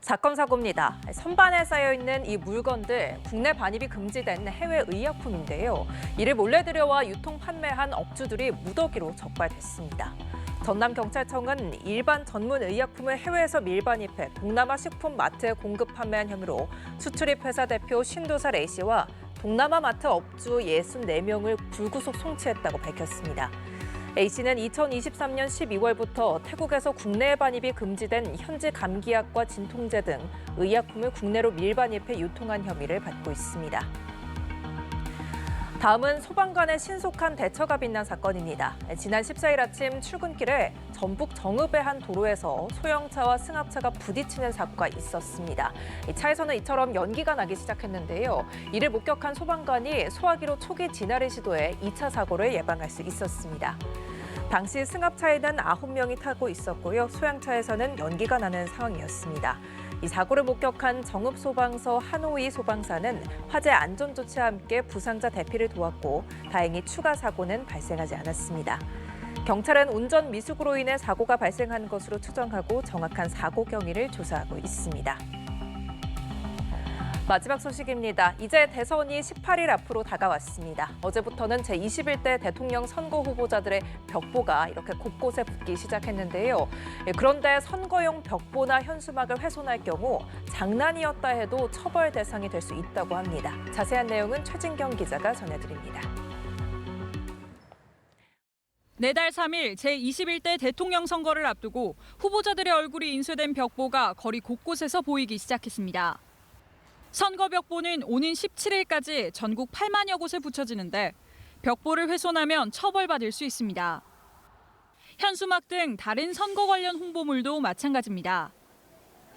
사건 사고입니다. 선반에 쌓여 있는 이 물건들 국내 반입이 금지된 해외 의약품인데요. 이를 몰래 들여와 유통 판매한 업주들이 무더기로 적발됐습니다. 전남경찰청은 일반 전문 의약품을 해외에서 밀반입해 동남아 식품 마트에 공급 판매한 혐의로 수출입 회사 대표 52살 A씨와 동남아 마트 업주 64명을 불구속 송치했다고 밝혔습니다. A씨는 2023년 12월부터 태국에서 국내에 반입이 금지된 현지 감기약과 진통제 등 의약품을 국내로 밀반입해 유통한 혐의를 받고 있습니다. 다음은 소방관의 신속한 대처가 빛난 사건입니다. 지난 14일 아침 출근길에 전북 정읍의 한 도로에서 소형차와 승합차가 부딪히는 사고가 있었습니다. 차에서는 이처럼 연기가 나기 시작했는데요. 이를 목격한 소방관이 소화기로 초기 진화를 시도해 2차 사고를 예방할 수 있었습니다. 당시 승합차에는 9명이 타고 있었고요. 소형차에서는 연기가 나는 상황이었습니다. 이 사고를 목격한 정읍소방서 한호희 소방사는 화재 안전 조치와 함께 부상자 대피를 도왔고 다행히 추가 사고는 발생하지 않았습니다. 경찰은 운전 미숙으로 인해 사고가 발생한 것으로 추정하고 정확한 사고 경위를 조사하고 있습니다. 마지막 소식입니다. 이제 대선이 18일 앞으로 다가왔습니다. 어제부터는 제21대 대통령 선거 후보자들의 벽보가 이렇게 곳곳에 붙기 시작했는데요. 그런데 선거용 벽보나 현수막을 훼손할 경우 장난이었다 해도 처벌 대상이 될 수 있다고 합니다. 자세한 내용은 최진경 기자가 전해드립니다. 내달 3일 제21대 대통령 선거를 앞두고 후보자들의 얼굴이 인쇄된 벽보가 거리 곳곳에서 보이기 시작했습니다. 선거 벽보는 오는 17일까지 전국 8만여 곳에 붙여지는데 벽보를 훼손하면 처벌받을 수 있습니다. 현수막 등 다른 선거 관련 홍보물도 마찬가지입니다.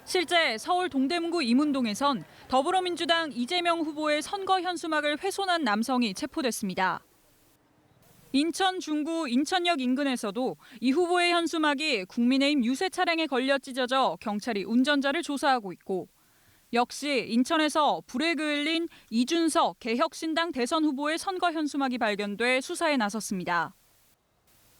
실제 서울 동대문구 이문동에선 더불어민주당 이재명 후보의 선거 현수막을 훼손한 남성이 체포됐습니다. 인천 중구 인천역 인근에서도 이 후보의 현수막이 국민의힘 유세 차량에 걸려 찢어져 경찰이 운전자를 조사하고 있고 역시 인천에서 불에 그을린 이준석 개혁신당 대선 후보의 선거 현수막이 발견돼 수사에 나섰습니다.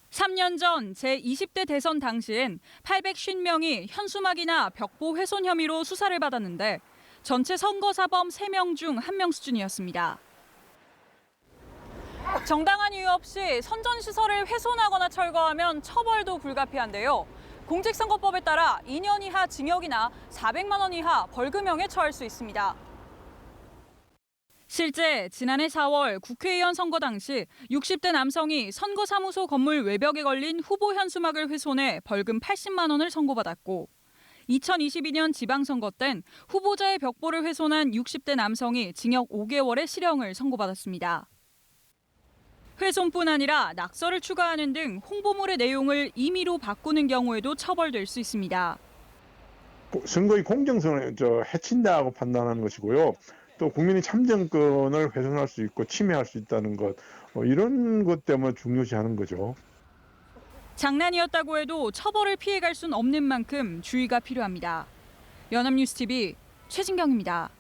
3년 전 제20대 대선 당시엔 850명이 현수막이나 벽보 훼손 혐의로 수사를 받았는데 전체 선거사범 3명 중 1명 수준이었습니다. 정당한 이유 없이 선전시설을 훼손하거나 철거하면 처벌도 불가피한데요. 공직선거법에 따라 2년 이하 징역이나 400만 원 이하 벌금형에 처할 수 있습니다. 실제 지난해 4월 국회의원 선거 당시 60대 남성이 선거사무소 건물 외벽에 걸린 후보 현수막을 훼손해 벌금 80만 원을 선고받았고 2022년 지방선거 땐 후보자의 벽보를 훼손한 60대 남성이 징역 5개월의 실형을 선고받았습니다. 훼손뿐 아니라 낙서를 추가하는 등 홍보물의 내용을 임의로 바꾸는 경우에도 처벌될 수 있습니다. 선거의 공정성을 해친다고 판단하는 것이고요. 또 국민의 참정권을 훼손할 수 있고 침해할 수 있다는 것, 이런 것 때문에 중요시하는 거죠. 장난이었다고 해도 처벌을 피해갈 수는 없는 만큼 주의가 필요합니다. 연합뉴스 TV 최진경입니다.